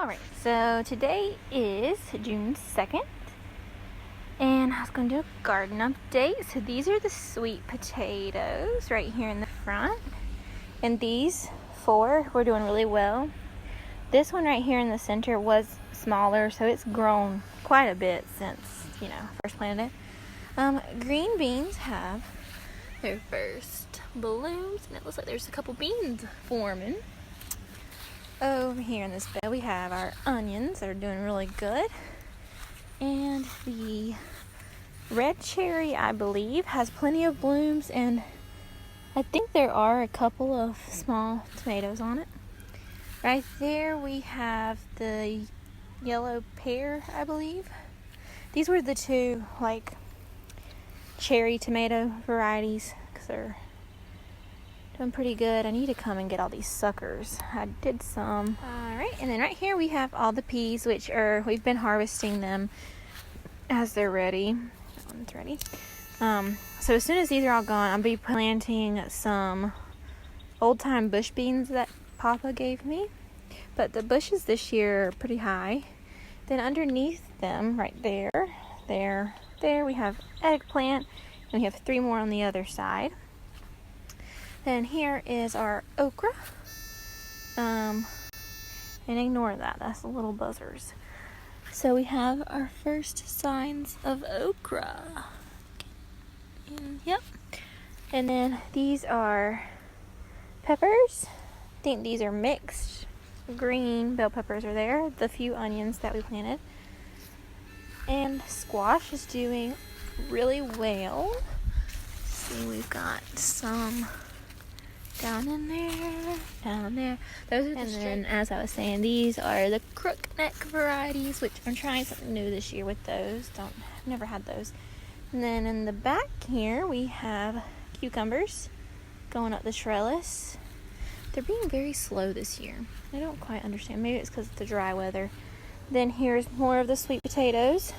Alright, so today is June 2nd, and I was going to do a garden update. So these are the sweet potatoes right here in the front, and these four were doing really well. This one right here in the center was smaller, so it's grown quite a bit since, first planted it. Green beans have their first blooms, and it looks like there's a couple beans forming. Over here in this bed we have our onions that are doing really good, and the red cherry, I believe, has plenty of blooms, and I think there are a couple of small tomatoes on it. Right there we have the yellow pear, I believe. These were the two cherry tomato varieties because they're doing pretty good. I need to come and get all these suckers. I did some. Alright, and then right here we have all the peas, which we've been harvesting them as they're ready. That one's ready. So as soon as these are all gone, I'll be planting some old-time bush beans that Papa gave me. But the bushes this year are pretty high. Then underneath them, right there, we have eggplant, and we have 3 more on the other side. Then here is our okra. And ignore that, that's the little buzzers. So we have our first signs of okra. Yep. And then these are peppers. I think these are mixed. Green bell peppers are there. The few onions that we planted. And squash is doing really well. See, we've got some down in there. Those are and then, as I was saying, these are the crookneck varieties, which I'm trying something new this year with those. I've never had those. And then in the back here, we have cucumbers going up the trellis. They're being very slow this year. I don't quite understand. Maybe it's because of the dry weather. Then here's more of the sweet potatoes.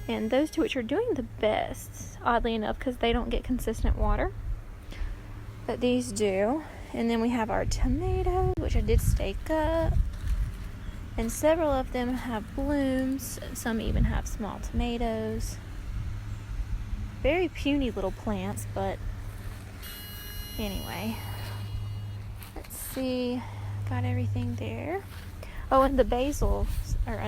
And those two, which are doing the best, oddly enough, because they don't get consistent water. But these do. And then we have our tomatoes, which I did stake up. And several of them have blooms. Some even have small tomatoes. Very puny little plants, but anyway. Let's see. Got everything there. Oh, and the basils are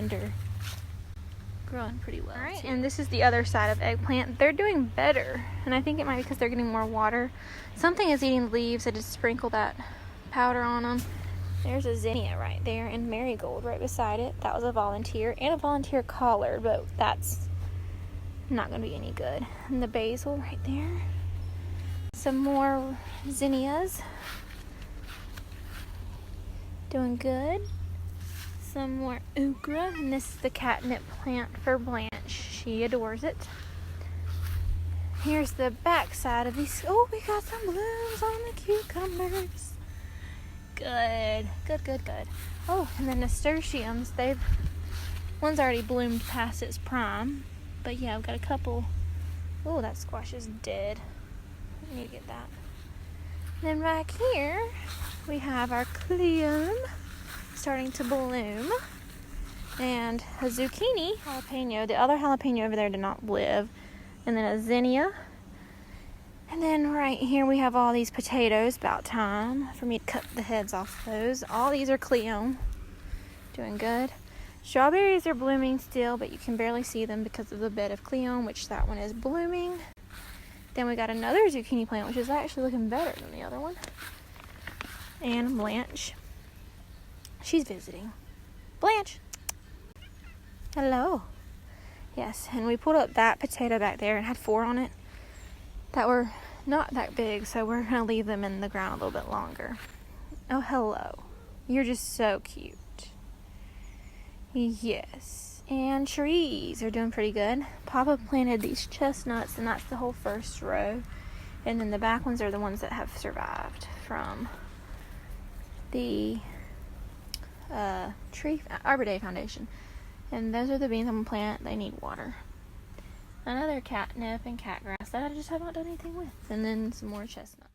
growing pretty well. Alright, and this is the other side of eggplant. They're doing better, and I think it might be because they're getting more water. Something is eating leaves. I just sprinkled that powder on them. There's a zinnia right there, and marigold right beside it. That was a volunteer, and a volunteer collard, but that's not going to be any good. And the basil right there. Some more zinnias. Doing good. Some more okra, and this is the catnip plant for Blanche. She adores it. Here's the back side of these. Oh, we got some blooms on the cucumbers. Good. Oh, and the nasturtiums, one's already bloomed past its prime. But yeah, I've got a couple. Oh, that squash is dead. I need to get that. And then back here, we have our cleome starting to bloom, and a zucchini, jalapeno. The other jalapeno over there did not live, and then a zinnia. And then right here we have all these potatoes. About time for me to cut the heads off those. All these are cleome, doing good. Strawberries are blooming still, but you can barely see them because of the bed of cleome, which that one is blooming. Then we got another zucchini plant, which is actually looking better than the other one. And Blanche. She's visiting. Blanche! Hello. Yes, and we pulled up that potato back there and had 4 on it that were not that big, so we're going to leave them in the ground a little bit longer. Oh, hello. You're just so cute. Yes. And trees are doing pretty good. Papa planted these chestnuts, and that's the whole first row. And then the back ones are the ones that have survived from the Arbor Day Foundation. And those are the beans I'm gonna plant. They need water. Another catnip and catgrass that I just have not done anything with. And then some more chestnuts.